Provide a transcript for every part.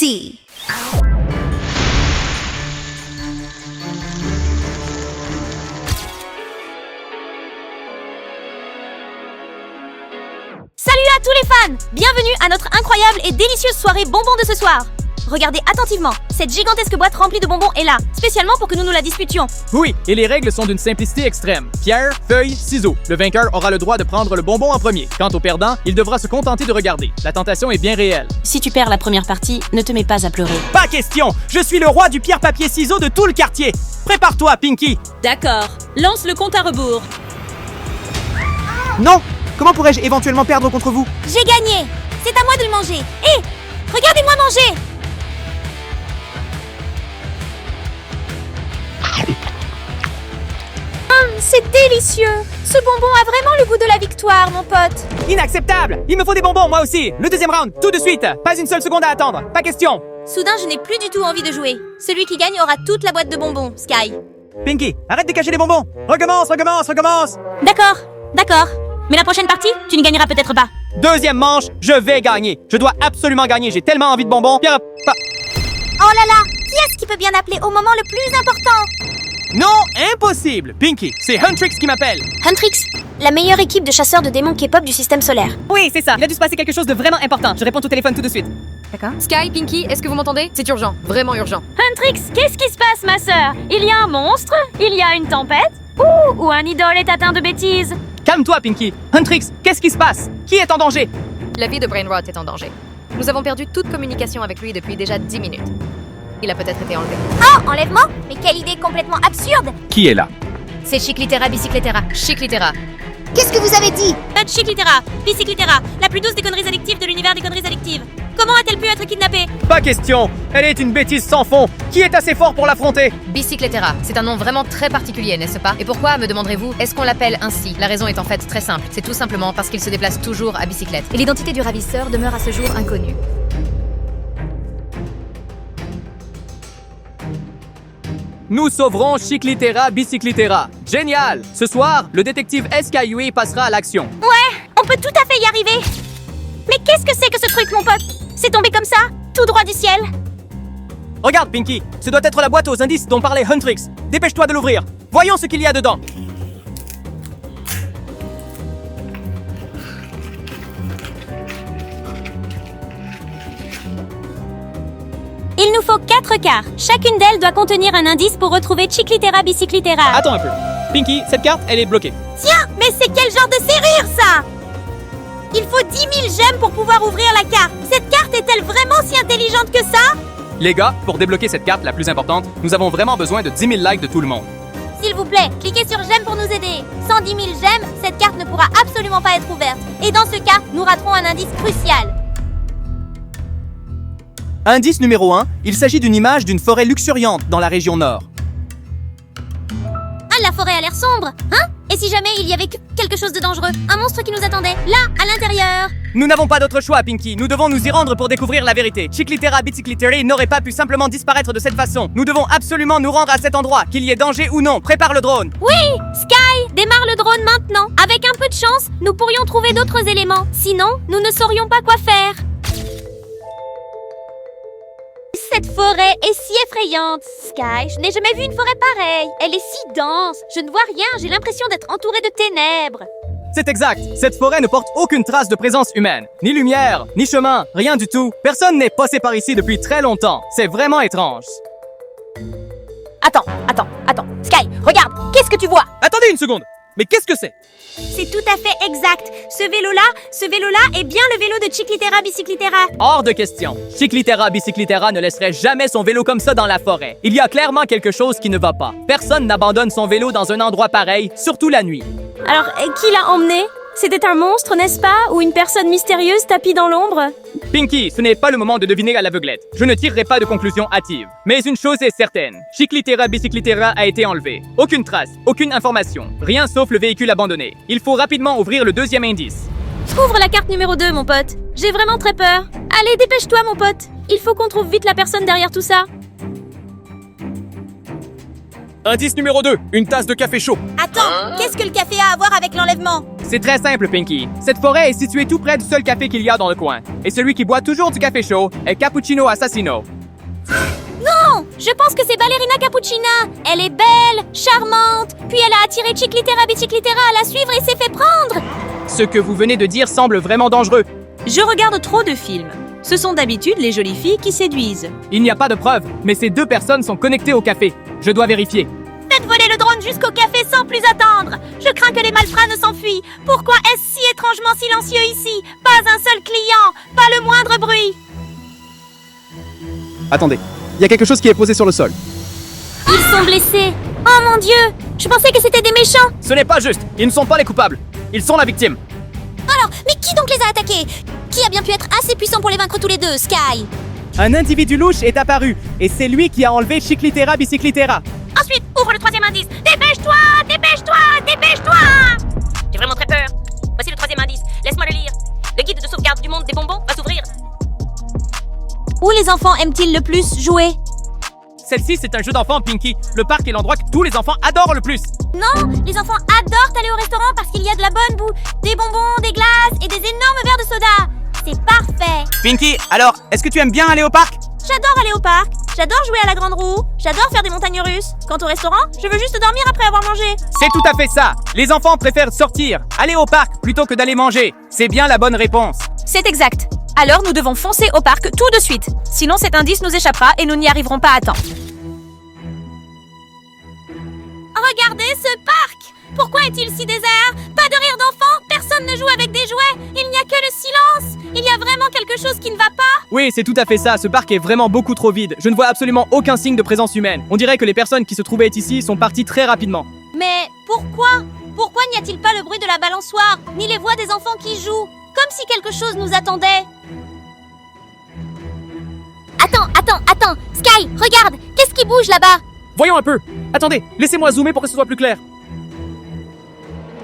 parti! Salut à tous les fans! Bienvenue à notre incroyable et délicieuse soirée bonbons de ce soir! Regardez attentivement, cette gigantesque boîte remplie de bonbons est là, spécialement pour que nous la disputions. Oui, et les règles sont d'une simplicité extrême. Pierre, feuille, ciseaux. Le vainqueur aura le droit de prendre le bonbon en premier. Quant au perdant, il devra se contenter de regarder. La tentation est bien réelle. Si tu perds la première partie, ne te mets pas à pleurer. Pas question! Je suis le roi du pierre-papier-ciseaux de tout le quartier! Prépare-toi, Pinky! D'accord, lance le compte à rebours. Non! Comment pourrais-je éventuellement perdre contre vous? J'ai gagné! C'est à moi de le manger! Hé! Regardez-moi manger! C'est délicieux! Ce bonbon a vraiment le goût de la victoire, mon pote! Inacceptable! Il me faut des bonbons, moi aussi! Le deuxième round, tout de suite! Pas une seule seconde à attendre! Pas question! Soudain, je n'ai plus du tout envie de jouer. Celui qui gagne aura toute la boîte de bonbons, Sky. Pinky, arrête de cacher les bonbons! Recommence! D'accord, d'accord. Mais la prochaine partie, tu ne gagneras peut-être pas. Deuxième manche, je vais gagner! Je dois absolument gagner, j'ai tellement envie de bonbons! Pierre... Oh là là! Qui est-ce qui peut bien appeler au moment le plus important? Non, impossible! Pinky, c'est Huntrix qui m'appelle! Huntrix, la meilleure équipe de chasseurs de démons K-pop du système solaire. Oui, c'est ça. Il a dû se passer quelque chose de vraiment important. Je réponds au téléphone tout de suite. D'accord. Sky, Pinky, est-ce que vous m'entendez? C'est urgent, vraiment urgent. Huntrix, qu'est-ce qui se passe, ma sœur? Il y a un monstre? Il y a une tempête? Ou un idole est atteint de bêtises? Calme-toi, Pinky! Huntrix, qu'est-ce qui se passe? Qui est en danger? La vie de Brainrot est en danger. Nous avons perdu toute communication avec lui depuis déjà 10 minutes. Il a peut-être été enlevé. Oh, enlèvement? Mais quelle idée complètement absurde! Qui est là? C'est Chiclitera Bicycletera. Chiclitera. Qu'est-ce que vous avez dit? Chiclitera, Bicyclitera, la plus douce des conneries addictives de l'univers des conneries addictives. Comment a-t-elle pu être kidnappée? Pas question! Elle est une bêtise sans fond! Qui est assez fort pour l'affronter? Bicycletera. C'est un nom vraiment très particulier, n'est-ce pas? Et pourquoi, me demanderez-vous, est-ce qu'on l'appelle ainsi? La raison est en fait très simple. C'est tout simplement parce qu'il se déplace toujours à bicyclette. Et l'identité du ravisseur demeure à ce jour inconnue. Nous sauverons Chiclitera Bicyclitera. Génial! Ce soir, le détective SKUE passera à l'action. Ouais, on peut tout à fait y arriver. Mais qu'est-ce que c'est que ce truc, mon pote? C'est tombé comme ça, tout droit du ciel. Regarde, Pinky, ce doit être la boîte aux indices dont parlait Huntrix. Dépêche-toi de l'ouvrir. Voyons ce qu'il y a dedans. Il nous faut 4 cartes. Chacune d'elles doit contenir un indice pour retrouver Chiclitera Bicyclitera. Attends un peu. Pinky, cette carte, elle est bloquée. Tiens, mais c'est quel genre de serrure, ça? Il faut 10 000 gemmes pour pouvoir ouvrir la carte. Cette carte est-elle vraiment si intelligente que ça? Les gars, pour débloquer cette carte la plus importante, nous avons vraiment besoin de 10 000 likes de tout le monde. S'il vous plaît, cliquez sur j'aime pour nous aider. Sans 10 000 gemmes, cette carte ne pourra absolument pas être ouverte. Et dans ce cas, nous raterons un indice crucial. Indice numéro 1, il s'agit d'une image d'une forêt luxuriante dans la région nord. Ah, la forêt a l'air sombre, hein? Et si jamais il y avait quelque chose de dangereux? Un monstre qui nous attendait, là, à l'intérieur? Nous n'avons pas d'autre choix, Pinky. Nous devons nous y rendre pour découvrir la vérité. Chiclitera Bicyclitera n'aurait pas pu simplement disparaître de cette façon. Nous devons absolument nous rendre à cet endroit, qu'il y ait danger ou non. Prépare le drone. Oui, Sky, démarre le drone maintenant. Avec un peu de chance, nous pourrions trouver d'autres éléments. Sinon, nous ne saurions pas quoi faire. Cette forêt est si effrayante, Sky. Je n'ai jamais vu une forêt pareille. Elle est si dense. Je ne vois rien. J'ai l'impression d'être entourée de ténèbres. C'est exact. Cette forêt ne porte aucune trace de présence humaine. Ni lumière, ni chemin, rien du tout. Personne n'est passé par ici depuis très longtemps. C'est vraiment étrange. Attends. Sky, regarde. Qu'est-ce que tu vois? Attendez une seconde. Mais qu'est-ce que c'est? C'est tout à fait exact. Ce vélo-là est bien le vélo de Chiclitera Bicyclitera. Hors de question. Chiclitera Bicyclitera ne laisserait jamais son vélo comme ça dans la forêt. Il y a clairement quelque chose qui ne va pas. Personne n'abandonne son vélo dans un endroit pareil, surtout la nuit. Alors, qui l'a emmené? C'était un monstre, n'est-ce pas? Ou une personne mystérieuse tapie dans l'ombre? Pinky, ce n'est pas le moment de deviner à l'aveuglette. Je ne tirerai pas de conclusion hâtive. Mais une chose est certaine. Chiclitera Bicyclitera a été enlevé. Aucune trace, aucune information. Rien sauf le véhicule abandonné. Il faut rapidement ouvrir le deuxième indice. Ouvre la carte numéro 2, mon pote. J'ai vraiment très peur. Allez, dépêche-toi, mon pote. Il faut qu'on trouve vite la personne derrière tout ça. Indice numéro 2, une tasse de café chaud. Attends, qu'est-ce que le café a à voir avec l'enlèvement? C'est très simple, Pinky. Cette forêt est située tout près du seul café qu'il y a dans le coin. Et celui qui boit toujours du café chaud est Cappuccino Assassino. Non, je pense que c'est Ballerina Cappuccina. Elle est belle, charmante, puis elle a attiré Chiclitera Biciclitera à la suivre et s'est fait prendre. Ce que vous venez de dire semble vraiment dangereux. Je regarde trop de films. Ce sont d'habitude les jolies filles qui séduisent. Il n'y a pas de preuves, mais ces deux personnes sont connectées au café. Je dois vérifier. Faites voler le drone jusqu'au café sans plus attendre. Je crains que les malfrats ne s'enfuient. Pourquoi est-ce si étrangement silencieux ici? Pas un seul client, pas le moindre bruit. Attendez, il y a quelque chose qui est posé sur le sol. Ils sont blessés. Oh mon Dieu, je pensais que c'était des méchants. Ce n'est pas juste. Ils ne sont pas les coupables. Ils sont la victime. Alors, mais qui donc les a attaqués? Qui a bien pu être assez puissant pour les vaincre tous les deux, Sky? Un individu louche est apparu, et c'est lui qui a enlevé Chiclitera Biciclitera. Ensuite, ouvre le troisième indice. Dépêche-toi, dépêche-toi, dépêche-toi. J'ai vraiment très peur. Voici le troisième indice. Laisse-moi le lire. Le guide de sauvegarde du monde des bonbons va s'ouvrir. Où les enfants aiment-ils le plus jouer? Celle-ci, c'est un jeu d'enfant, Pinky. Le parc est l'endroit que tous les enfants adorent le plus. Non, les enfants adorent aller au restaurant parce qu'il y a de la bonne bouffe, des bonbons, des glaces et des énormes verres de soda. C'est parfait. Pinky, alors, est-ce que tu aimes bien aller au parc? J'adore aller au parc, j'adore jouer à la grande roue, j'adore faire des montagnes russes. Quant au restaurant, je veux juste dormir après avoir mangé. C'est tout à fait ça. Les enfants préfèrent sortir, aller au parc plutôt que d'aller manger. C'est bien la bonne réponse. C'est exact. Alors nous devons foncer au parc tout de suite. Sinon cet indice nous échappera et nous n'y arriverons pas à temps. Regardez ce parc! Pourquoi est-il si désert? Pas de rire d'enfant, personne ne joue avec des jouets, il n'y a que le silence. Il y a vraiment quelque chose qui ne va pas? Oui, c'est tout à fait ça. Ce parc est vraiment beaucoup trop vide. Je ne vois absolument aucun signe de présence humaine. On dirait que les personnes qui se trouvaient ici sont parties très rapidement. Mais pourquoi? Pourquoi n'y a-t-il pas le bruit de la balançoire, ni les voix des enfants qui jouent? Comme si quelque chose nous attendait. Attends, Sky, regarde, qu'est-ce qui bouge là-bas? Voyons un peu. Attendez, laissez-moi zoomer pour que ce soit plus clair.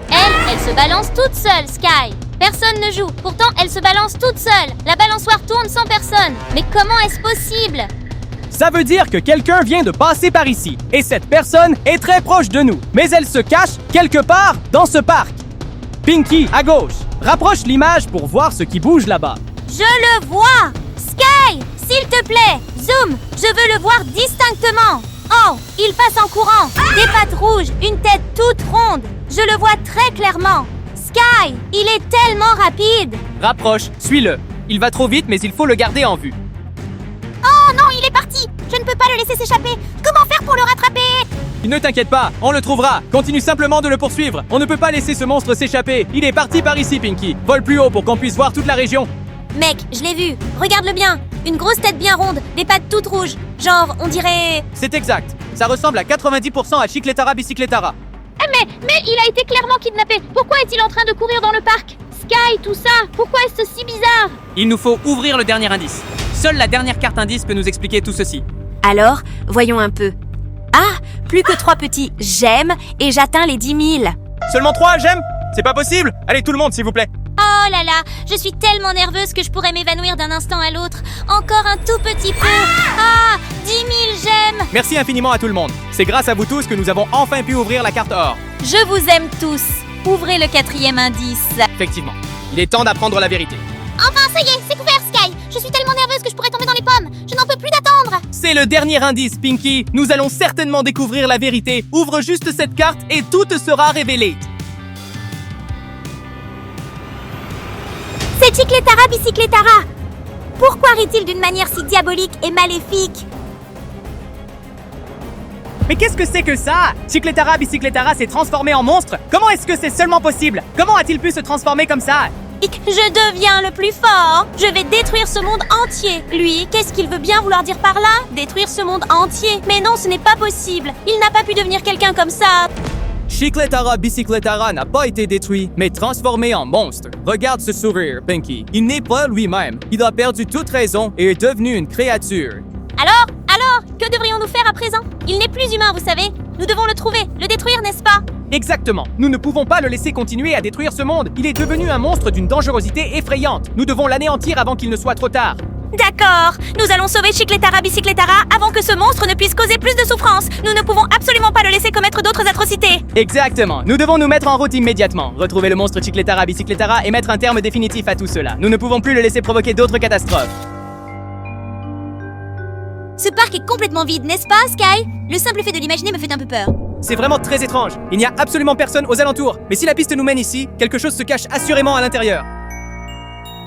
Elle se balance toute seule, Sky. Personne ne joue, pourtant elle se balance toute seule. La balançoire tourne sans personne. Mais comment est-ce possible? Ça veut dire que quelqu'un vient de passer par ici. Et cette personne est très proche de nous. Mais elle se cache quelque part dans ce parc. Pinky, à gauche. Rapproche l'image pour voir ce qui bouge là-bas. Je le vois! Sky, s'il te plaît, zoom, je veux le voir distinctement. Oh, il passe en courant. Des pattes rouges, une tête toute ronde. Je le vois très clairement. Sky, il est tellement rapide. Rapproche, suis-le. Il va trop vite, mais il faut le garder en vue. Oh non, il est parti. Je ne peux pas le laisser s'échapper. Comment faire pour le rattraper? Ne t'inquiète pas, on le trouvera. Continue simplement de le poursuivre. On ne peut pas laisser ce monstre s'échapper. Il est parti par ici, Pinky. Vole plus haut pour qu'on puisse voir toute la région. Mec, je l'ai vu. Regarde-le bien. Une grosse tête bien ronde, des pattes toutes rouges. Genre, on dirait... C'est exact. Ça ressemble à 90% à Chiclitera Biciclitera. Mais il a été clairement kidnappé. Pourquoi est-il en train de courir dans le parc? Sky, tout ça, pourquoi est-ce si bizarre? Il nous faut ouvrir le dernier indice. Seule la dernière carte indice peut nous expliquer tout ceci. Alors, voyons un peu. Ah, plus que 3 petits j'aime et j'atteins les 10 000. Seulement 3, j'aime? C'est pas possible. Allez, tout le monde, s'il vous plaît. Oh là là, je suis tellement nerveuse que je pourrais m'évanouir d'un instant à l'autre. Encore un tout petit peu. Ah, 10 000 j'aime. Merci infiniment à tout le monde. C'est grâce à vous tous que nous avons enfin pu ouvrir la carte or. Je vous aime tous. Ouvrez le 4e indice. Effectivement. Il est temps d'apprendre la vérité. Enfin, ça y est, c'est couvert, Sky. Je suis tellement nerveuse que je pourrais tomber dans les pommes. Je n'en peux plus d'attendre. C'est le dernier indice, Pinky. Nous allons certainement découvrir la vérité. Ouvre juste cette carte et tout te sera révélé. C'est Chiclitera Biciclitera. Pourquoi rit-il d'une manière si diabolique et maléfique? Mais qu'est-ce que c'est que ça? Chiclitera Biciclitera s'est transformé en monstre? Comment est-ce que c'est seulement possible? Comment a-t-il pu se transformer comme ça? Je deviens le plus fort. Je vais détruire ce monde entier. Lui, qu'est-ce qu'il veut bien vouloir dire par là? Détruire ce monde entier? Mais non, ce n'est pas possible. Il n'a pas pu devenir quelqu'un comme ça. Chiclitera Biciclitera n'a pas été détruit, mais transformé en monstre. Regarde ce sourire, Pinky. Il n'est pas lui-même. Il a perdu toute raison et est devenu une créature. Alors, que devrions-nous faire à présent? Il n'est plus humain, vous savez. Nous devons le trouver, le détruire, n'est-ce pas? Exactement. Nous ne pouvons pas le laisser continuer à détruire ce monde. Il est devenu un monstre d'une dangerosité effrayante. Nous devons l'anéantir avant qu'il ne soit trop tard. D'accord, nous allons sauver Chicletara Bicycletara avant que ce monstre ne puisse causer plus de souffrance. Nous ne pouvons absolument pas le laisser commettre d'autres atrocités. Exactement. Nous devons nous mettre en route immédiatement, retrouver le monstre Chicletara Bicycletara et mettre un terme définitif à tout cela. Nous ne pouvons plus le laisser provoquer d'autres catastrophes. Ce parc est complètement vide, n'est-ce pas, Sky? Le simple fait de l'imaginer me fait un peu peur. C'est vraiment très étrange. Il n'y a absolument personne aux alentours. Mais si la piste nous mène ici, quelque chose se cache assurément à l'intérieur.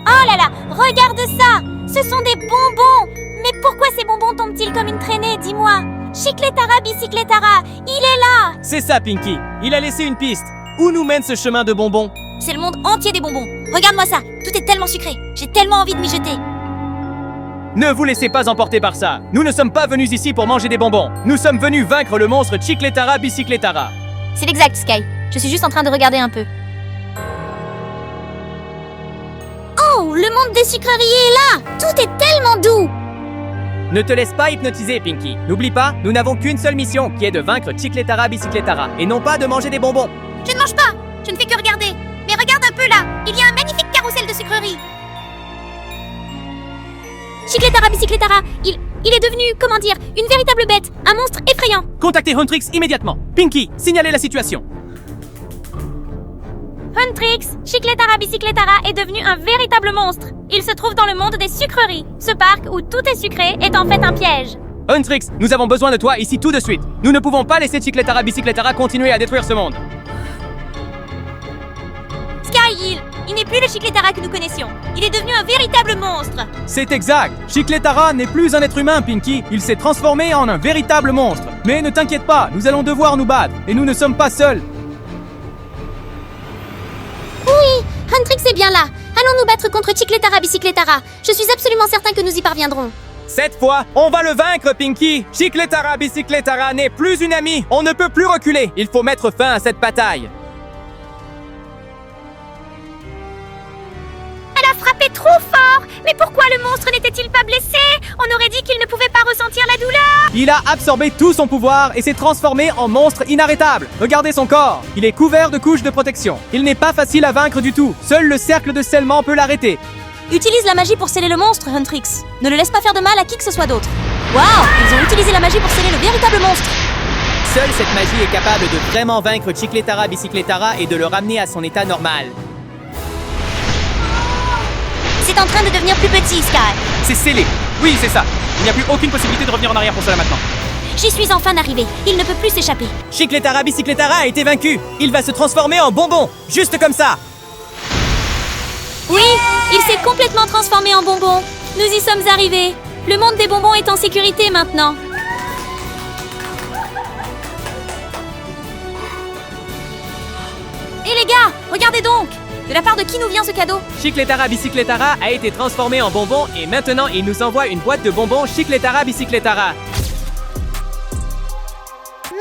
Oh là là, regarde ça! Ce sont des bonbons! Mais pourquoi ces bonbons tombent-ils comme une traînée, dis-moi? Chicletara Bicycletara, il est là! C'est ça, Pinky. Il a laissé une piste. Où nous mène ce chemin de bonbons? C'est le monde entier des bonbons. Regarde-moi ça, tout est tellement sucré. J'ai tellement envie de m'y jeter. Ne vous laissez pas emporter par ça. Nous ne sommes pas venus ici pour manger des bonbons. Nous sommes venus vaincre le monstre Chicletara Bicycletara. C'est exact, Sky. Je suis juste en train de regarder un peu. Oh, le monde des sucreries est là! Tout est tellement doux! Ne te laisse pas hypnotiser, Pinky. N'oublie pas, nous n'avons qu'une seule mission, qui est de vaincre Chicletara Bicycletara, et non pas de manger des bonbons. Je ne mange pas! Je ne fais que regarder. Mais regarde un peu là! Il y a un magnifique carrousel de sucreries. Chicletara Bicycletara, il est devenu, comment dire, une véritable bête, un monstre effrayant. Contactez Huntrix immédiatement. Pinky, signalez la situation. Huntrix, Chicletara Bicycletara est devenu un véritable monstre. Il se trouve dans le monde des sucreries. Ce parc où tout est sucré est en fait un piège. Huntrix, nous avons besoin de toi ici tout de suite. Nous ne pouvons pas laisser Chicletara Bicycletara continuer à détruire ce monde. Sky, il n'est plus le Chicletara que nous connaissions. Il est devenu un véritable monstre. C'est exact. Chicletara n'est plus un être humain, Pinky. Il s'est transformé en un véritable monstre. Mais ne t'inquiète pas, nous allons devoir nous battre. Et nous ne sommes pas seuls. Oui, Huntrix est bien là. Allons nous battre contre Chicletara Bicycletara. Je suis absolument certain que nous y parviendrons. Cette fois, on va le vaincre, Pinky. Chicletara Bicycletara n'est plus une amie. On ne peut plus reculer. Il faut mettre fin à cette bataille. Elle a frappé trop fort. Mais pourquoi le monstre n'était-il pas blessé? On aurait dit qu'il ne pouvait pas ressentir la douleur. Il a absorbé tout son pouvoir et s'est transformé en monstre inarrêtable. Regardez son corps. Il est couvert de couches de protection. Il n'est pas facile à vaincre du tout. Seul le cercle de scellement peut l'arrêter. Utilise la magie pour sceller le monstre, Huntrix. Ne le laisse pas faire de mal à qui que ce soit d'autre. Waouh, ils ont utilisé la magie pour sceller le véritable monstre. Seule cette magie est capable de vraiment vaincre Chicletara Bicycletara et de le ramener à son état normal. C'est en train de devenir plus petit, Sky. C'est scellé. Oui, c'est ça. Il n'y a plus aucune possibilité de revenir en arrière pour cela maintenant. J'y suis enfin arrivé. Il ne peut plus s'échapper. Chicletara Bicycletara a été vaincu. Il va se transformer en bonbon, juste comme ça. Oui, il s'est complètement transformé en bonbon. Nous y sommes arrivés. Le monde des bonbons est en sécurité maintenant. Hé les gars, regardez donc! De la part de qui nous vient ce cadeau? Chicletara Bicycletara a été transformé en bonbon et maintenant il nous envoie une boîte de bonbons Chicletara Bicycletara.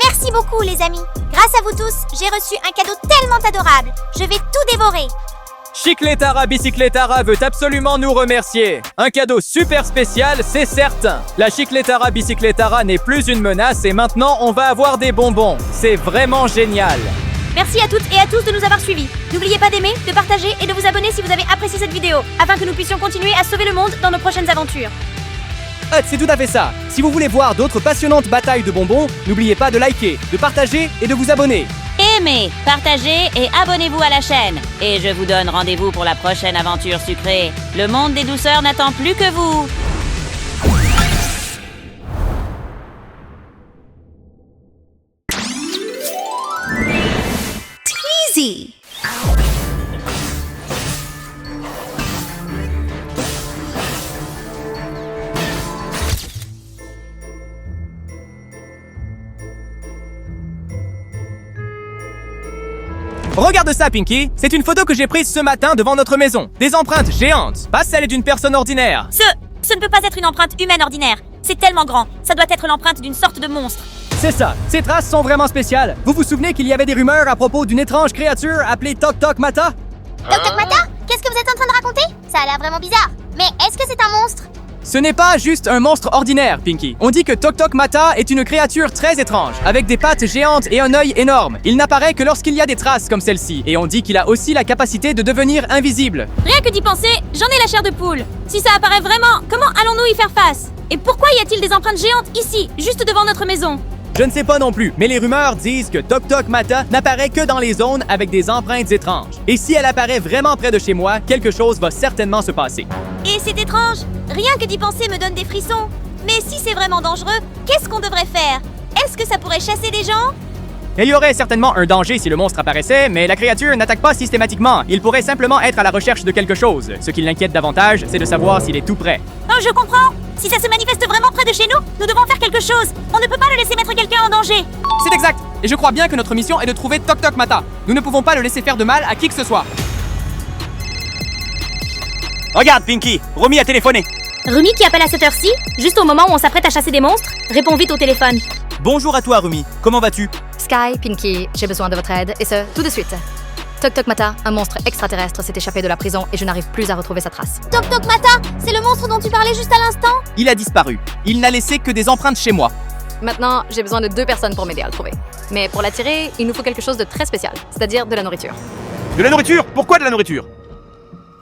Merci beaucoup les amis. Grâce à vous tous, j'ai reçu un cadeau tellement adorable. Je vais tout dévorer. Chicletara Bicycletara veut absolument nous remercier. Un cadeau super spécial, c'est certain. La Chicletara Bicycletara n'est plus une menace et maintenant on va avoir des bonbons. C'est vraiment génial. Merci à toutes et à tous de nous avoir suivis. N'oubliez pas d'aimer, de partager et de vous abonner si vous avez apprécié cette vidéo, afin que nous puissions continuer à sauver le monde dans nos prochaines aventures. C'est tout à fait ça. Si vous voulez voir d'autres passionnantes batailles de bonbons, n'oubliez pas de liker, de partager et de vous abonner. Aimez, partagez et abonnez-vous à la chaîne. Et je vous donne rendez-vous pour la prochaine aventure sucrée. Le monde des douceurs n'attend plus que vous. Easy. Regarde ça, Pinky. C'est une photo que j'ai prise ce matin devant notre maison. Des empreintes géantes, pas celles d'une personne ordinaire. Ce ne peut pas être une empreinte humaine ordinaire. C'est tellement grand. Ça doit être l'empreinte d'une sorte de monstre. C'est ça. Ces traces sont vraiment spéciales. Vous vous souvenez qu'il y avait des rumeurs à propos d'une étrange créature appelée Tok Tok Mata? Tok Tok Mata? Qu'est-ce que vous êtes en train de raconter? Ça a l'air vraiment bizarre. Mais est-ce que c'est un monstre? Ce n'est pas juste un monstre ordinaire, Pinky. On dit que Tok Tok Mata est une créature très étrange, avec des pattes géantes et un œil énorme. Il n'apparaît que lorsqu'il y a des traces comme celle-ci, et on dit qu'il a aussi la capacité de devenir invisible. Rien que d'y penser, j'en ai la chair de poule. Si ça apparaît vraiment, comment allons-nous y faire face? Et pourquoi y a-t-il des empreintes géantes ici, juste devant notre maison? Je ne sais pas non plus, mais les rumeurs disent que Tok Tok Mata n'apparaît que dans les zones avec des empreintes étranges. Et si elle apparaît vraiment près de chez moi, quelque chose va certainement se passer. Et c'est étrange. Rien que d'y penser me donne des frissons. Mais si c'est vraiment dangereux, qu'est-ce qu'on devrait faire? Est-ce que ça pourrait chasser des gens? Il y aurait certainement un danger si le monstre apparaissait, mais la créature n'attaque pas systématiquement. Il pourrait simplement être à la recherche de quelque chose. Ce qui l'inquiète davantage, c'est de savoir s'il est tout près. Oh, je comprends. Si ça se manifeste vraiment près de chez nous, nous devons faire quelque chose. On ne peut pas le laisser mettre quelqu'un en danger. C'est exact. Et je crois bien que notre mission est de trouver Tok Tok Mata. Nous ne pouvons pas le laisser faire de mal à qui que ce soit. Regarde, Pinky, Romy a téléphoné. Rumi qui appelle à cette heure-ci, juste au moment où on s'apprête à chasser des monstres, répond vite au téléphone. Bonjour à toi, Romy. Comment vas-tu? Sky, Pinky, j'ai besoin de votre aide, et ce, tout de suite. Tok Tok Mata, un monstre extraterrestre, s'est échappé de la prison et je n'arrive plus à retrouver sa trace. Tok Tok Mata, c'est le monstre dont tu parlais juste à l'instant? Il a disparu. Il n'a laissé que des empreintes chez moi. Maintenant, j'ai besoin de 2 personnes pour m'aider à le trouver. Mais pour l'attirer, il nous faut quelque chose de très spécial, c'est-à-dire de la nourriture. De la nourriture? Pourquoi de la nourriture?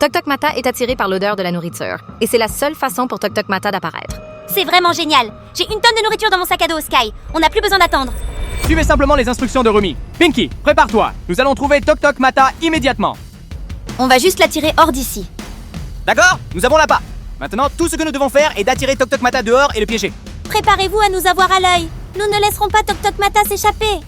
Tok Tok Mata est attiré par l'odeur de la nourriture, et c'est la seule façon pour Tok Tok Mata d'apparaître. C'est vraiment génial. J'ai une tonne de nourriture dans mon sac à dos, Sky. On n'a plus besoin d'attendre. Suivez simplement les instructions de Romy. Pinky, prépare-toi. Nous allons trouver Tok Tok Mata immédiatement. On va juste l'attirer hors d'ici. D'accord? Nous avons l'appât. Maintenant, tout ce que nous devons faire est d'attirer Tok Tok Mata dehors et le piéger. Préparez-vous à nous avoir à l'œil. Nous ne laisserons pas Tok Tok Mata s'échapper.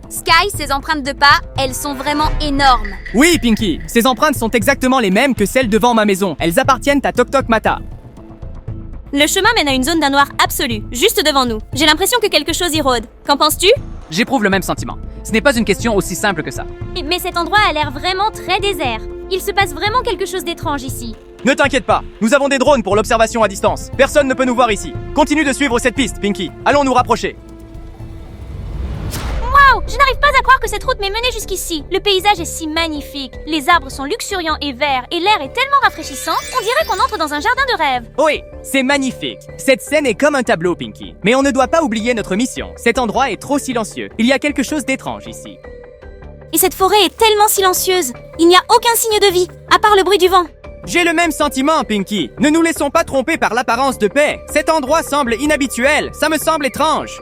Sky, ses empreintes de pas, elles sont vraiment énormes. Oui, Pinky. Ces empreintes sont exactement les mêmes que celles devant ma maison. Elles appartiennent à Tok Tok Mata. Le chemin mène à une zone d'un noir absolu, juste devant nous. J'ai l'impression que quelque chose y rôde. Qu'en penses-tu? J'éprouve le même sentiment. Ce n'est pas une question aussi simple que ça. Mais cet endroit a l'air vraiment très désert. Il se passe vraiment quelque chose d'étrange ici. Ne t'inquiète pas. Nous avons des drones pour l'observation à distance. Personne ne peut nous voir ici. Continue de suivre cette piste, Pinky. Allons nous rapprocher. Waouh! Je n'arrive pas à croire que cette route m'ait menée jusqu'ici. Le paysage est si magnifique. Les arbres sont luxuriants et verts, et l'air est tellement rafraîchissant, on dirait qu'on entre dans un jardin de rêve. Oui, c'est magnifique. Cette scène est comme un tableau, Pinky. Mais on ne doit pas oublier notre mission. Cet endroit est trop silencieux. Il y a quelque chose d'étrange ici. Et cette forêt est tellement silencieuse. Il n'y a aucun signe de vie, à part le bruit du vent. J'ai le même sentiment, Pinky. Ne nous laissons pas tromper par l'apparence de paix. Cet endroit semble inhabituel. Ça me semble étrange.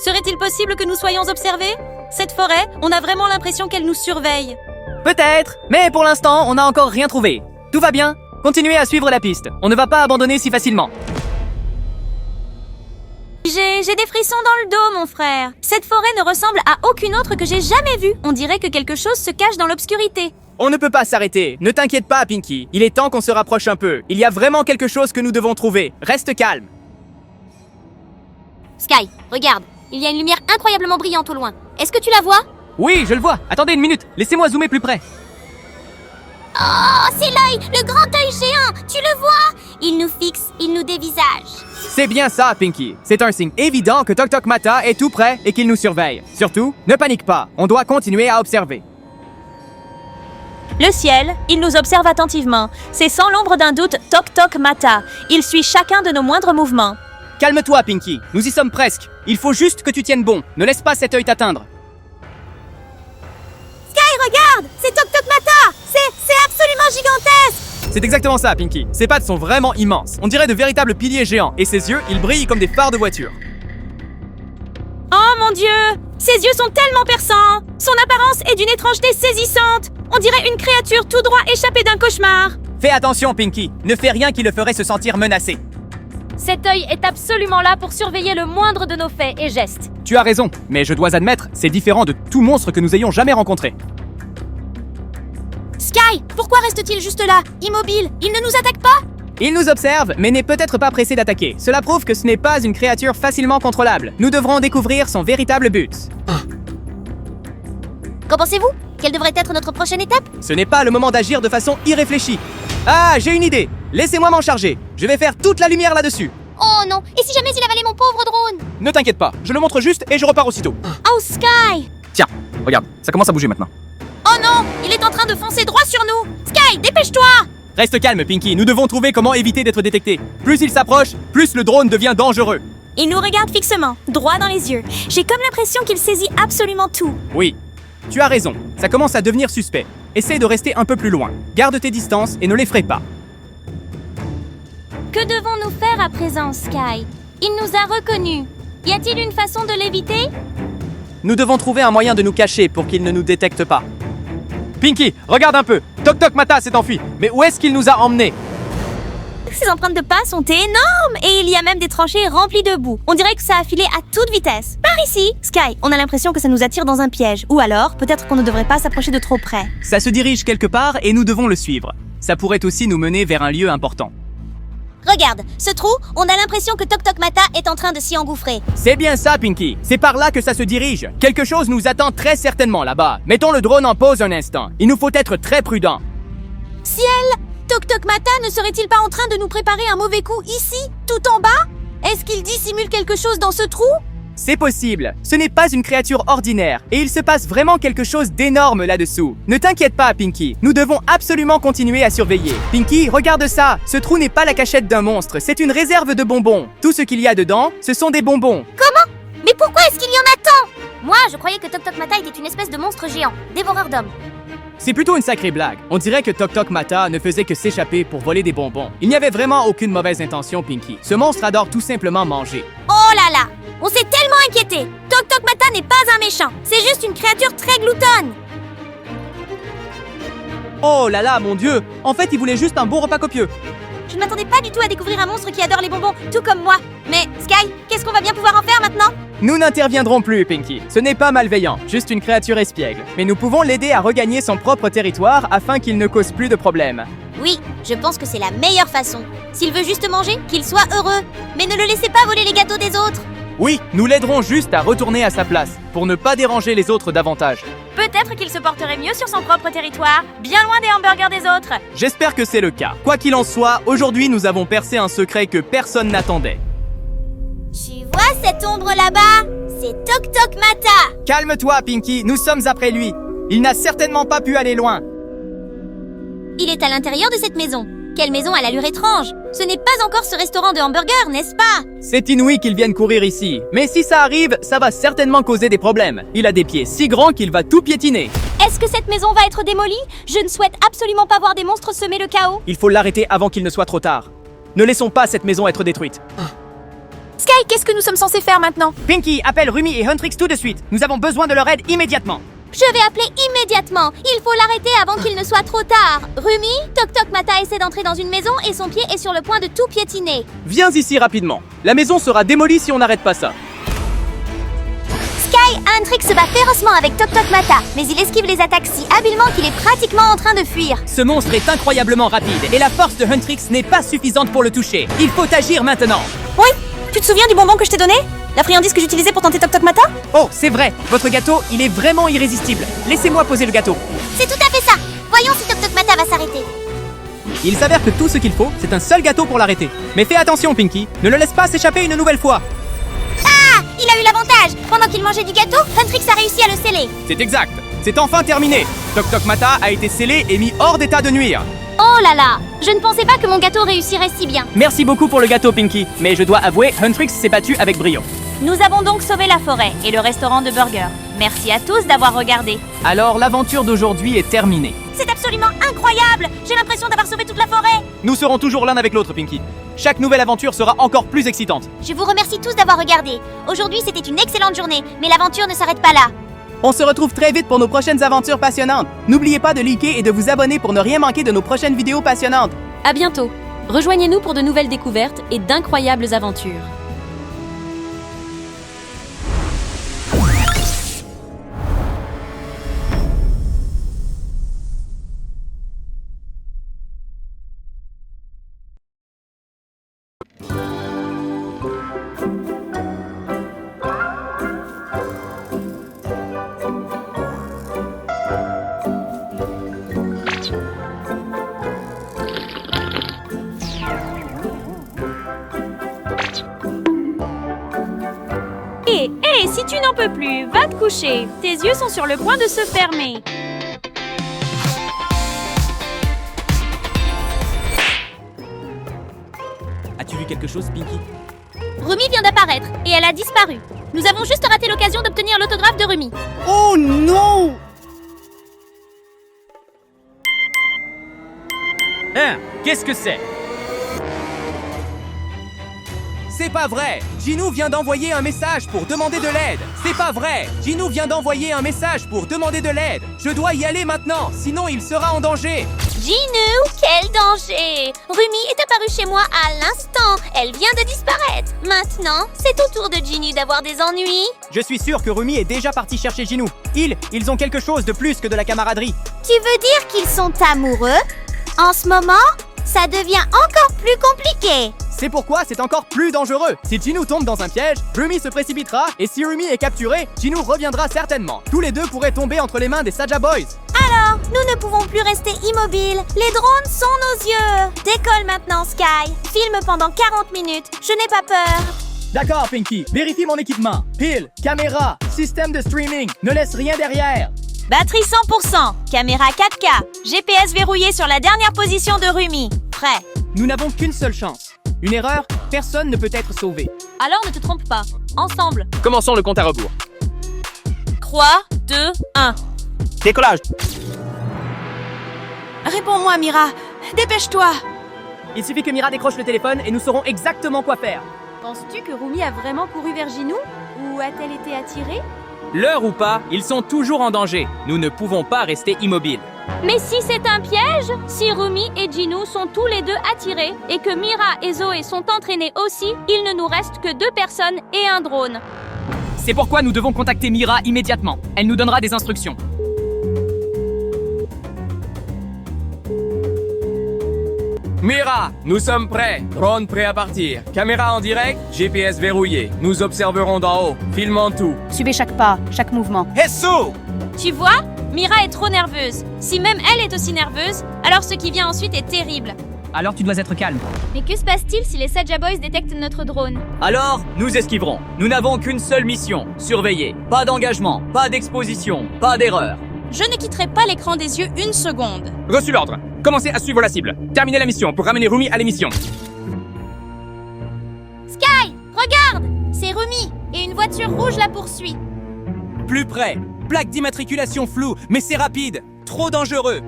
Serait-il possible que nous soyons observés? Cette forêt, on a vraiment l'impression qu'elle nous surveille. Peut-être, mais pour l'instant, on n'a encore rien trouvé. Tout va bien. Continuez à suivre la piste. On ne va pas abandonner si facilement. J'ai des frissons dans le dos, mon frère. Cette forêt ne ressemble à aucune autre que j'ai jamais vue. On dirait que quelque chose se cache dans l'obscurité. On ne peut pas s'arrêter. Ne t'inquiète pas, Pinky. Il est temps qu'on se rapproche un peu. Il y a vraiment quelque chose que nous devons trouver. Reste calme. Sky, regarde. Il y a une lumière incroyablement brillante au loin. Est-ce que tu la vois? Oui, je le vois. Attendez une minute. Laissez-moi zoomer plus près. Oh, c'est l'œil, le grand œil géant. Tu le vois? Il nous fixe, il nous dévisage. C'est bien ça, Pinky. C'est un signe évident que Tok Tok Mata est tout près et qu'il nous surveille. Surtout, ne panique pas. On doit continuer à observer. Le ciel, il nous observe attentivement. C'est sans l'ombre d'un doute Tok Tok Mata. Il suit chacun de nos moindres mouvements. Calme-toi, Pinky. Nous y sommes presque. Il faut juste que tu tiennes bon. Ne laisse pas cet œil t'atteindre. Sky, regarde! C'est Tok Tok Mata! C'est absolument gigantesque! C'est exactement ça, Pinky. Ses pattes sont vraiment immenses. On dirait de véritables piliers géants. Et ses yeux, ils brillent comme des phares de voiture. Oh mon Dieu! Ses yeux sont tellement perçants! Son apparence est d'une étrangeté saisissante! On dirait une créature tout droit échappée d'un cauchemar! Fais attention, Pinky. Ne fais rien qui le ferait se sentir menacé. Cet œil est absolument là pour surveiller le moindre de nos faits et gestes. Tu as raison, mais je dois admettre, c'est différent de tout monstre que nous ayons jamais rencontré. Sky, pourquoi reste-t-il juste là, immobile? Il ne nous attaque pas? Il nous observe, mais n'est peut-être pas pressé d'attaquer. Cela prouve que ce n'est pas une créature facilement contrôlable. Nous devrons découvrir son véritable but. Qu'en pensez-vous? Quelle devrait être notre prochaine étape? Ce n'est pas le moment d'agir de façon irréfléchie. Ah, j'ai une idée. Laissez-moi m'en charger. Je vais faire toute la lumière là-dessus. Oh non, et si jamais il avalait mon pauvre drone? Ne t'inquiète pas, je le montre juste et je repars aussitôt. Oh Sky! Tiens, regarde, ça commence à bouger maintenant. Oh non, il est est en train de foncer droit sur nous. Sky, dépêche-toi! Reste calme, Pinky. Nous devons trouver comment éviter d'être détectés. Plus il s'approche, plus le drone devient dangereux. Il nous regarde fixement, droit dans les yeux. J'ai comme l'impression qu'il saisit absolument tout. Oui, tu as raison. Ça commence à devenir suspect. Essaye de rester un peu plus loin. Garde tes distances et ne l'effraie pas. Que devons-nous faire à présent, Sky? Il nous a reconnus. Y a-t-il une façon de l'éviter? Nous devons trouver un moyen de nous cacher pour qu'il ne nous détecte pas. Pinky, regarde un peu. Tok Tok Mata s'est enfui. Mais où est-ce qu'il nous a emmenés? Ces empreintes de pas sont énormes et il y a même des tranchées remplies de boue. On dirait que ça a filé à toute vitesse. Par ici, Sky, on a l'impression que ça nous attire dans un piège. Ou alors, peut-être qu'on ne devrait pas s'approcher de trop près. Ça se dirige quelque part et nous devons le suivre. Ça pourrait aussi nous mener vers un lieu important. Regarde, ce trou, on a l'impression que Tok Tok Mata est en train de s'y engouffrer. C'est bien ça, Pinky. C'est par là que ça se dirige. Quelque chose nous attend très certainement là-bas. Mettons le drone en pause un instant. Il nous faut être très prudents. Ciel, Tok Tok Mata ne serait-il pas en train de nous préparer un mauvais coup ici, tout en bas? Est-ce qu'il dissimule quelque chose dans ce trou? C'est possible. Ce n'est pas une créature ordinaire. Et il se passe vraiment quelque chose d'énorme là-dessous. Ne t'inquiète pas, Pinky. Nous devons absolument continuer à surveiller. Pinky, regarde ça. Ce trou n'est pas la cachette d'un monstre. C'est une réserve de bonbons. Tout ce qu'il y a dedans, ce sont des bonbons. Mais pourquoi est-ce qu'il y en a tant? Moi, je croyais que Tok Tok Mata était une espèce de monstre géant, dévoreur d'hommes. C'est plutôt une sacrée blague. On dirait que Tok Tok Mata ne faisait que s'échapper pour voler des bonbons. Il n'y avait vraiment aucune mauvaise intention, Pinky. Ce monstre adore tout simplement manger. Oh là là! On s'est tellement inquiété! Tok Tok Mata n'est pas un méchant, c'est juste une créature très gloutonne! Oh là là, mon Dieu! En fait, il voulait juste un bon repas copieux. Je ne m'attendais pas du tout à découvrir un monstre qui adore les bonbons, tout comme moi. Mais, Sky, qu'est-ce qu'on va bien pouvoir en faire maintenant? Nous n'interviendrons plus, Pinky. Ce n'est pas malveillant, juste une créature espiègle. Mais nous pouvons l'aider à regagner son propre territoire afin qu'il ne cause plus de problèmes. Oui, je pense que c'est la meilleure façon. S'il veut juste manger, qu'il soit heureux. Mais ne le laissez pas voler les gâteaux des autres. Oui, nous l'aiderons juste à retourner à sa place, pour ne pas déranger les autres davantage. Peut-être qu'il se porterait mieux sur son propre territoire, bien loin des hamburgers des autres. J'espère que c'est le cas. Quoi qu'il en soit, aujourd'hui nous avons percé un secret que personne n'attendait. Tu vois cette ombre là-bas? C'est Tok Tok Mata. Calme-toi, Pinky. Nous sommes après lui. Il n'a certainement pas pu aller loin. Il est à l'intérieur de cette maison. Quelle maison à l'allure étrange! Ce n'est pas encore ce restaurant de hamburgers, n'est-ce pas? C'est inouï qu'il vienne courir ici. Mais si ça arrive, ça va certainement causer des problèmes. Il a des pieds si grands qu'il va tout piétiner. Est-ce que cette maison va être démolie? Je ne souhaite absolument pas voir des monstres semer le chaos. Il faut l'arrêter avant qu'il ne soit trop tard. Ne laissons pas cette maison être détruite. Sky, qu'est-ce que nous sommes censés faire maintenant? Pinky, appelle Rumi et Huntrix tout de suite. Nous avons besoin de leur aide immédiatement. Je vais appeler immédiatement. Il faut l'arrêter avant qu'il ne soit trop tard. Rumi, Tok Tok Mata essaie d'entrer dans une maison et son pied est sur le point de tout piétiner. Viens ici rapidement. La maison sera démolie si on n'arrête pas ça. Sky, Huntrix se bat férocement avec Tok Tok Mata, mais il esquive les attaques si habilement qu'il est pratiquement en train de fuir. Ce monstre est incroyablement rapide et la force de Huntrix n'est pas suffisante pour le toucher. Il faut agir maintenant. Oui, tu te souviens du bonbon que je t'ai donné? La friandise que j'utilisais pour tenter Tok Tok Mata? Oh, c'est vrai. Votre gâteau, il est vraiment irrésistible. Laissez-moi poser le gâteau. C'est tout à fait ça. Voyons si Tok Tok Mata va s'arrêter. Il s'avère que tout ce qu'il faut, c'est un seul gâteau pour l'arrêter. Mais fais attention, Pinky. Ne le laisse pas s'échapper une nouvelle fois. Ah, il a eu l'avantage. Pendant qu'il mangeait du gâteau, Huntrix a réussi à le sceller. C'est exact. C'est enfin terminé. Tok Tok Mata a été scellé et mis hors d'état de nuire. Oh là là, je ne pensais pas que mon gâteau réussirait si bien. Merci beaucoup pour le gâteau, Pinky. Mais je dois avouer, Huntrix s'est battu avec brio. Nous avons donc sauvé la forêt et le restaurant de burgers. Merci à tous d'avoir regardé. Alors l'aventure d'aujourd'hui est terminée. C'est absolument incroyable! J'ai l'impression d'avoir sauvé toute la forêt! Nous serons toujours l'un avec l'autre, Pinky. Chaque nouvelle aventure sera encore plus excitante. Je vous remercie tous d'avoir regardé. Aujourd'hui, c'était une excellente journée, mais l'aventure ne s'arrête pas là. On se retrouve très vite pour nos prochaines aventures passionnantes. N'oubliez pas de liker et de vous abonner pour ne rien manquer de nos prochaines vidéos passionnantes. À bientôt. Rejoignez-nous pour de nouvelles découvertes et d'incroyables aventures. Hé, si tu n'en peux plus, va te coucher. Tes yeux sont sur le point de se fermer. vu quelque chose, Pinky? Rumi vient d'apparaître et elle a disparu. Nous avons juste raté l'occasion d'obtenir l'autographe de Rumi. Oh non! Hein? Qu'est-ce que c'est? C'est pas vrai! Jinou vient d'envoyer un message pour demander de l'aide! C'est pas vrai! Jinou vient d'envoyer un message pour demander de l'aide! Je dois y aller maintenant, sinon il sera en danger! Jinou, quel danger! Rumi est apparue chez moi à l'instant. Elle vient de disparaître. Maintenant, c'est au tour de Jinou d'avoir des ennuis. Je suis sûr que Rumi est déjà parti chercher Jinou. Ils ont quelque chose de plus que de la camaraderie. Tu veux dire qu'ils sont amoureux? En ce moment, ça devient encore plus compliqué. C'est pourquoi c'est encore plus dangereux! Si Jinou tombe dans un piège, Rumi se précipitera, et si Rumi est capturé, Jinou reviendra certainement. Tous les deux pourraient tomber entre les mains des Saja Boys. Alors, nous ne pouvons plus rester immobiles. Les drones sont nos yeux. Décolle maintenant, Sky. Filme pendant 40 minutes. Je n'ai pas peur. D'accord, Pinky. Vérifie mon équipement. Pile, caméra, système de streaming. Ne laisse rien derrière. Batterie 100%, caméra 4K, GPS verrouillé sur la dernière position de Rumi. Prêt. Nous n'avons qu'une seule chance. Une erreur, personne ne peut être sauvé. Alors ne te trompe pas. Ensemble. Commençons le compte à rebours. 3, 2, 1. Décollage! Réponds-moi, Mira. Dépêche-toi. Il suffit que Mira décroche le téléphone et nous saurons exactement quoi faire. Penses-tu que Rumi a vraiment couru vers Jinou? Ou a-t-elle été attirée? L'heure ou pas, ils sont toujours en danger. Nous ne pouvons pas rester immobiles. Mais si c'est un piège, si Rumi et Jinou sont tous les deux attirés et que Mira et Zoé sont entraînés aussi, il ne nous reste que 2 personnes et un drone. C'est pourquoi nous devons contacter Mira immédiatement. Elle nous donnera des instructions. Mira, nous sommes prêts. Drone prêt à partir. Caméra en direct, GPS verrouillé. Nous observerons d'en haut. Filmons tout. Suivez chaque pas, chaque mouvement. Hesso! Tu vois, Mira est trop nerveuse. Si même elle est aussi nerveuse, alors ce qui vient ensuite est terrible. Alors tu dois être calme. Mais que se passe-t-il si les Saja Boys détectent notre drone? Alors, nous esquiverons. Nous n'avons qu'une seule mission. Surveiller. Pas d'engagement, pas d'exposition, pas d'erreur. Je ne quitterai pas l'écran des yeux une seconde. Reçu l'ordre. Commencez à suivre la cible. Terminez la mission pour ramener Rumi à l'émission. Sky, regarde! C'est Rumi et une voiture rouge la poursuit. Plus près. Plaque d'immatriculation floue, mais c'est rapide. Trop dangereux.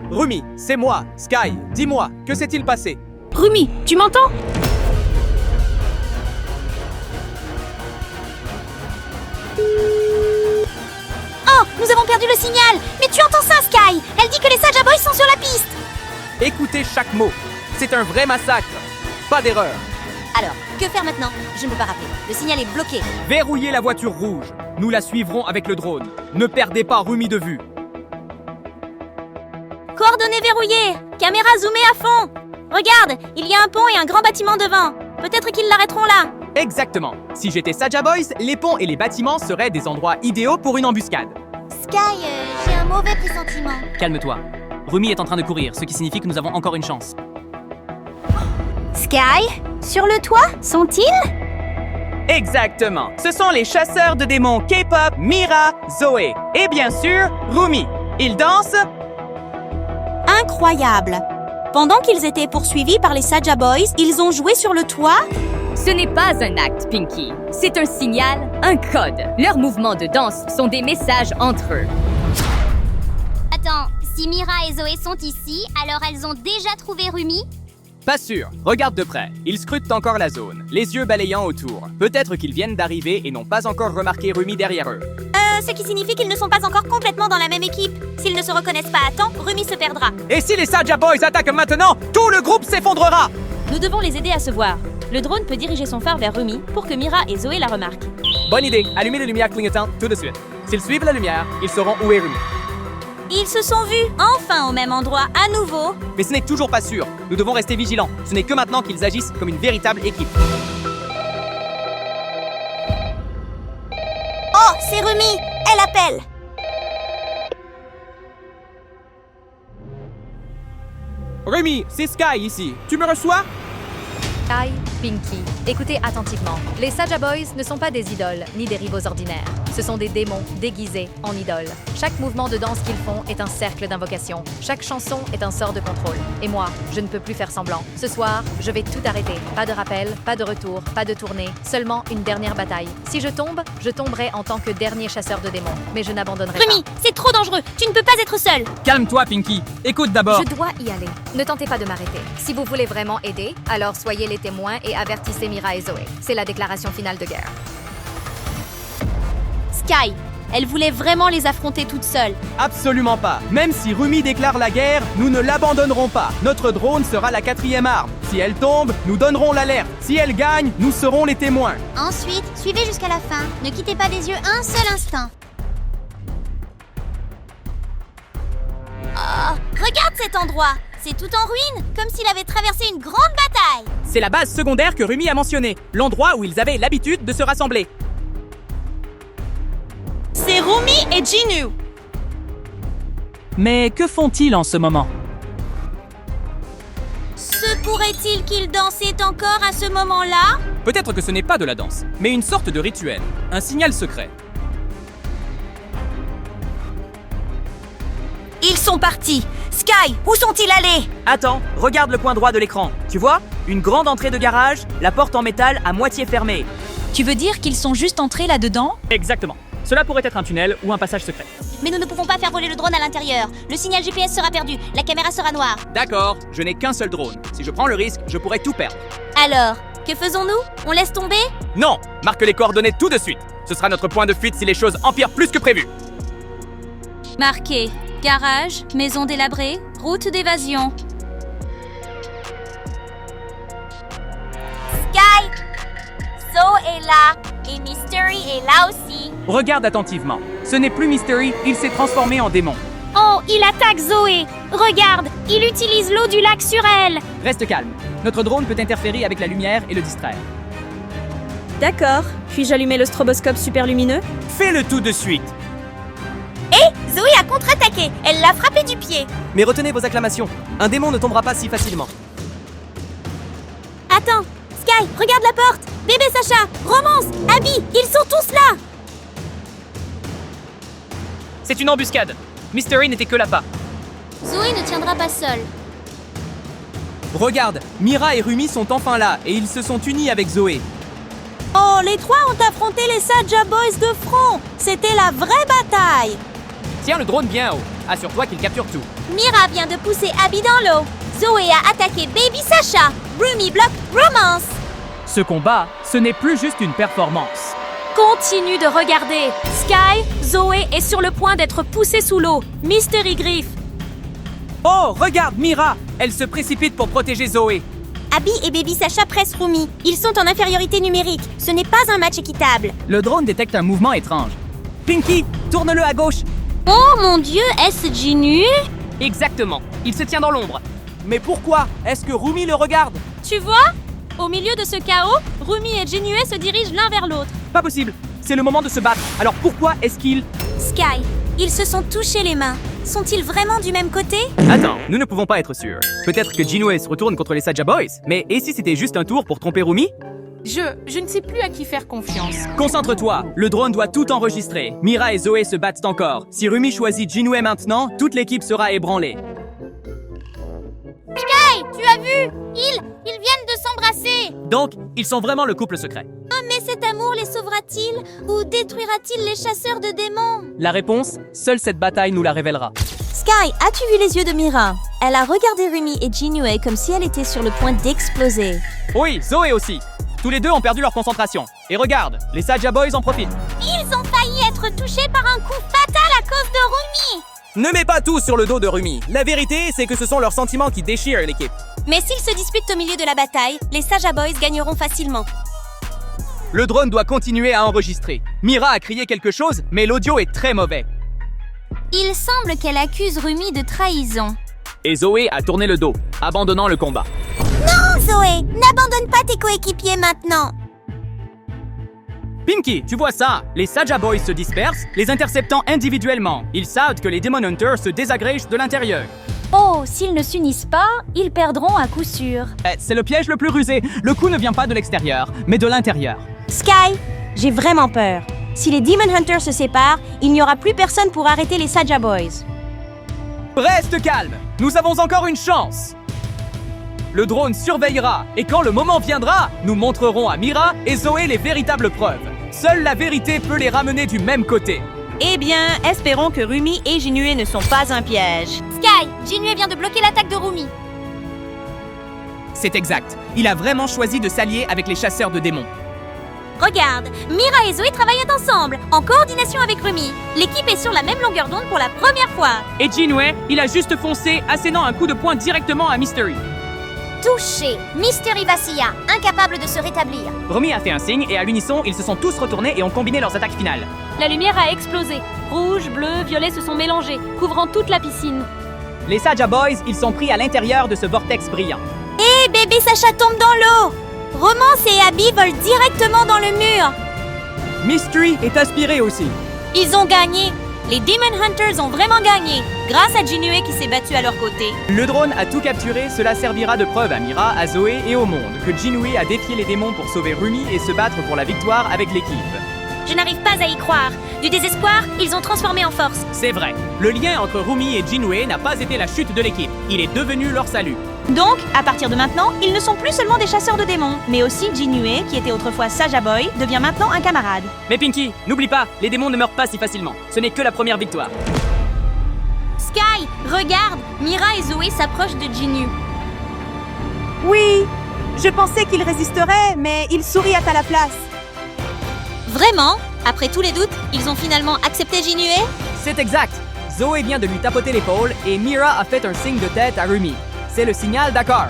Rumi, c'est moi, Sky. Dis-moi, que s'est-il passé? Rumi, tu m'entends? Oh, nous avons perdu le signal. Mais tu entends ça, Sky? Elle dit que les Saja Boys sont sur la piste. Écoutez chaque mot. C'est un vrai massacre. Pas d'erreur. Alors, que faire maintenant? Je ne peux pas rappeler. Le signal est bloqué. Verrouillez la voiture rouge. Nous la suivrons avec le drone. Ne perdez pas Rumi de vue. Coordonnées verrouillées. Caméra zoomée à fond. Regarde, il y a un pont et un grand bâtiment devant. Peut-être qu'ils l'arrêteront là. Exactement. Si j'étais Saja Boys, les ponts et les bâtiments seraient des endroits idéaux pour une embuscade. Sky, j'ai un mauvais pressentiment. Calme-toi. Rumi est en train de courir, ce qui signifie que nous avons encore une chance. Sky, sur le toit, sont-ils? Exactement. Ce sont les chasseurs de démons K-pop, Mira, Zoé. Et bien sûr, Rumi. Ils dansent. Incroyable. Pendant qu'ils étaient poursuivis par les Saja Boys, ils ont joué sur le toit. Ce n'est pas un acte, Pinky. C'est un signal, un code. Leurs mouvements de danse sont des messages entre eux. Attends, si Mira et Zoé sont ici, alors elles ont déjà trouvé Rumi? Pas sûr. Regarde de près. Ils scrutent encore la zone, les yeux balayant autour. Peut-être qu'ils viennent d'arriver et n'ont pas encore remarqué Rumi derrière eux. Ce qui signifie qu'ils ne sont pas encore complètement dans la même équipe. S'ils ne se reconnaissent pas à temps, Rumi se perdra. Et si les Saja Boys attaquent maintenant, tout le groupe s'effondrera. Nous devons les aider à se voir. Le drone peut diriger son phare vers Rumi pour que Mira et Zoé la remarquent. Bonne idée. Allumez les lumières clignotantes tout de suite. S'ils suivent la lumière, ils sauront où est Rumi. Ils se sont vus enfin au même endroit à nouveau. Mais ce n'est toujours pas sûr. Nous devons rester vigilants. Ce n'est que maintenant qu'ils agissent comme une véritable équipe. Oh, c'est Rumi. Elle appelle. Rumi, c'est Sky ici. Tu me reçois? Sky, Pinky, écoutez attentivement. Les Saja Boys ne sont pas des idoles ni des rivaux ordinaires. Ce sont des démons déguisés en idoles. Chaque mouvement de danse qu'ils font est un cercle d'invocation. Chaque chanson est un sort de contrôle. Et moi, je ne peux plus faire semblant. Ce soir, je vais tout arrêter. Pas de rappel, pas de retour, pas de tournée, seulement une dernière bataille. Si je tombe, je tomberai en tant que dernier chasseur de démons. Mais je n'abandonnerai pas. Rumi, c'est trop dangereux. Tu ne peux pas être seul. Calme-toi, Pinky. Écoute d'abord. Je dois y aller. Ne tentez pas de m'arrêter. Si vous voulez vraiment aider, alors soyez les témoins et avertissez Mira et Zoé. C'est la déclaration finale de guerre. Sky, elle voulait vraiment les affronter toute seule. Absolument pas. Même si Rumi déclare la guerre, nous ne l'abandonnerons pas. Notre drone sera la 4e arme. Si elle tombe, nous donnerons l'alerte. Si elle gagne, nous serons les témoins. Ensuite, suivez jusqu'à la fin. Ne quittez pas des yeux un seul instant. Oh, regarde cet endroit. C'est tout en ruine, comme s'il avait traversé une grande bataille. C'est la base secondaire que Rumi a mentionnée, l'endroit où ils avaient l'habitude de se rassembler. C'est Rumi et Jinu. Mais que font-ils en ce moment? Se pourrait-il qu'ils dansaient encore à ce moment-là? Peut-être que ce n'est pas de la danse, mais une sorte de rituel, un signal secret. Ils sont partis. Sky, où sont-ils allés? Attends, regarde le coin droit de l'écran. Tu vois? Une grande entrée de garage, la porte en métal à moitié fermée. Tu veux dire qu'ils sont juste entrés là-dedans? Exactement. Cela pourrait être un tunnel ou un passage secret. Mais nous ne pouvons pas faire voler le drone à l'intérieur. Le signal GPS sera perdu, la caméra sera noire. D'accord, je n'ai qu'un seul drone. Si je prends le risque, je pourrais tout perdre. Alors, que faisons-nous? On laisse tomber? Non, marque les coordonnées tout de suite. Ce sera notre point de fuite si les choses empirent plus que prévu. Marqué. Garage, maison délabrée, route d'évasion. Sky! Zoe est là, et Mystery est là aussi. Regarde attentivement. Ce n'est plus Mystery, il s'est transformé en démon. Oh, il attaque Zoé! Regarde, il utilise l'eau du lac sur elle! Reste calme. Notre drone peut interférer avec la lumière et le distraire. D'accord. Puis-je allumer le stroboscope super lumineux? Fais-le tout de suite. Zoé a contre-attaqué, elle l'a frappé du pied. Mais retenez vos acclamations. Un démon ne tombera pas si facilement. Attends, Sky, regarde la porte! Bébé Sacha, Romance, Abby, ils sont tous là! C'est une embuscade. Mystery n'était que l'appât. Zoé ne tiendra pas seule. Regarde, Mira et Rumi sont enfin là et ils se sont unis avec Zoé. Oh, les trois ont affronté les Saja Boys de front. C'était la vraie bataille. Tiens le drone bien haut. Assure-toi qu'il capture tout. Mira vient de pousser Abby dans l'eau. Zoé a attaqué Baby Sacha. Rumi bloque Romance. Ce combat, ce n'est plus juste une performance. Continue de regarder. Sky, Zoé est sur le point d'être poussée sous l'eau. Mystery Griff. Oh, regarde Mira! Elle se précipite pour protéger Zoé. Abby et Baby Sacha pressent Rumi. Ils sont en infériorité numérique. Ce n'est pas un match équitable. Le drone détecte un mouvement étrange. Pinky, tourne-le à gauche. Oh mon Dieu, est-ce Jinu? Exactement. Il se tient dans l'ombre. Mais pourquoi? Est-ce que Rumi le regarde? Tu vois? Au milieu de ce chaos, Rumi et Jinue se dirigent l'un vers l'autre. Pas possible. C'est le moment de se battre. Alors pourquoi est-ce qu'il... Sky, ils se sont touchés les mains. Sont-ils vraiment du même côté? Attends, nous ne pouvons pas être sûrs. Peut-être que Jinue se retourne contre les Saja Boys. Mais et si c'était juste un tour pour tromper Rumi? Je ne sais plus à qui faire confiance. Concentre-toi, le drone doit tout enregistrer. Mira et Zoé se battent encore. Si Rumi choisit Jinue maintenant, toute l'équipe sera ébranlée. Sky, tu as vu? Ils viennent de s'embrasser. Donc, ils sont vraiment le couple secret. Oh, mais cet amour les sauvera-t-il? Ou détruira-t-il les chasseurs de démons? La réponse, seule cette bataille nous la révélera. Sky, as-tu vu les yeux de Mira? Elle a regardé Rumi et Jinue comme si elle était sur le point d'exploser. Oui, Zoé aussi. Tous les deux ont perdu leur concentration. Et regarde, les Saja Boys en profitent. Ils ont failli être touchés par un coup fatal à cause de Rumi. Ne mets pas tout sur le dos de Rumi. La vérité, c'est que ce sont leurs sentiments qui déchirent l'équipe. Mais s'ils se disputent au milieu de la bataille, les Saja Boys gagneront facilement. Le drone doit continuer à enregistrer. Mira a crié quelque chose, mais l'audio est très mauvais. Il semble qu'elle accuse Rumi de trahison. Et Zoé a tourné le dos, abandonnant le combat. Non, Zoé, n'abandonne pas tes coéquipiers maintenant. Pinky, tu vois ça? Les Saja Boys se dispersent, les interceptant individuellement. Ils savent que les Demon Hunters se désagrègent de l'intérieur. Oh, s'ils ne s'unissent pas, ils perdront à coup sûr. C'est le piège le plus rusé. Le coup ne vient pas de l'extérieur, mais de l'intérieur. Sky, j'ai vraiment peur. Si les Demon Hunters se séparent, il n'y aura plus personne pour arrêter les Saja Boys. Reste calme, nous avons encore une chance. Le drone surveillera, et quand le moment viendra, nous montrerons à Mira et Zoé les véritables preuves. Seule la vérité peut les ramener du même côté. Eh bien, espérons que Rumi et Jinue ne sont pas un piège. Sky, Jinue vient de bloquer l'attaque de Rumi. C'est exact, il a vraiment choisi de s'allier avec les chasseurs de démons. Regarde, Mira et Zoé travaillent ensemble, en coordination avec Rumi. L'équipe est sur la même longueur d'onde pour la première fois. Et Jinue, il a juste foncé, assénant un coup de poing directement à Mystery. Touché, Mystery vacilla, incapable de se rétablir. Rumi a fait un signe et à l'unisson, ils se sont tous retournés et ont combiné leurs attaques finales. La lumière a explosé. Rouge, bleu, violet se sont mélangés, couvrant toute la piscine. Les Saja Boys, ils sont pris à l'intérieur de ce vortex brillant. Hé, bébé Sacha tombe dans l'eau. Romance et Abby volent directement dans le mur. Mystery est aspiré aussi. Ils ont gagné. Les Demon Hunters ont vraiment gagné, grâce à Jinue qui s'est battue à leur côté. Le drone a tout capturé, cela servira de preuve à Mira, à Zoé et au monde que Jinue a défié les démons pour sauver Rumi et se battre pour la victoire avec l'équipe. Je n'arrive pas à y croire. Du désespoir, ils ont transformé en force. C'est vrai, le lien entre Rumi et Jinue n'a pas été la chute de l'équipe, il est devenu leur salut. Donc, à partir de maintenant, ils ne sont plus seulement des chasseurs de démons, mais aussi Jinue, qui était autrefois Saja Boy, devient maintenant un camarade. Mais Pinky, n'oublie pas, les démons ne meurent pas si facilement. Ce n'est que la première victoire. Sky, regarde, Mira et Zoé s'approchent de Jinue. Oui, je pensais qu'il résisterait, mais il sourit à la place. Vraiment? Après tous les doutes, ils ont finalement accepté Jinue? C'est exact. Zoé vient de lui tapoter l'épaule et Mira a fait un signe de tête à Rumi. C'est le signal d'accord.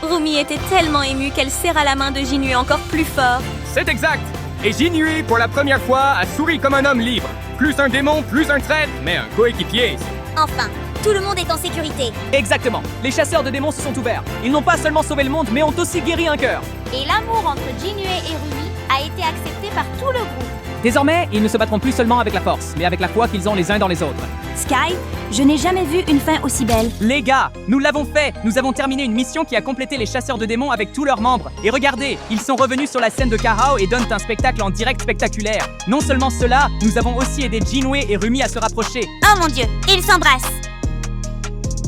Rumi était tellement émue qu'elle serra la main de Jinue encore plus fort. C'est exact. Et Jinue, pour la première fois, a souri comme un homme libre. Plus un démon, plus un traître, mais un coéquipier. Enfin, tout le monde est en sécurité. Exactement. Les chasseurs de démons se sont ouverts. Ils n'ont pas seulement sauvé le monde, mais ont aussi guéri un cœur. Et l'amour entre Jinue et Rumi a été accepté par tout le groupe. Désormais, ils ne se battront plus seulement avec la force, mais avec la foi qu'ils ont les uns dans les autres. Sky, je n'ai jamais vu une fin aussi belle. Les gars, nous l'avons fait. Nous avons terminé une mission qui a complété les chasseurs de démons avec tous leurs membres. Et regardez, ils sont revenus sur la scène de Kahao et donnent un spectacle en direct spectaculaire. Non seulement cela, nous avons aussi aidé Jinue et Rumi à se rapprocher. Oh mon Dieu, ils s'embrassent.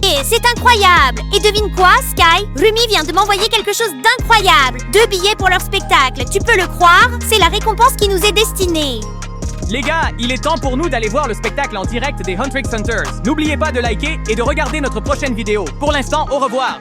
Et c'est incroyable. Et devine quoi, Sky? Rumi vient de m'envoyer quelque chose d'incroyable. 2 billets pour leur spectacle. Tu peux le croire? C'est la récompense qui nous est destinée. Les gars, il est temps pour nous d'aller voir le spectacle en direct des Huntrix Hunters. N'oubliez pas de liker et de regarder notre prochaine vidéo. Pour l'instant, au revoir.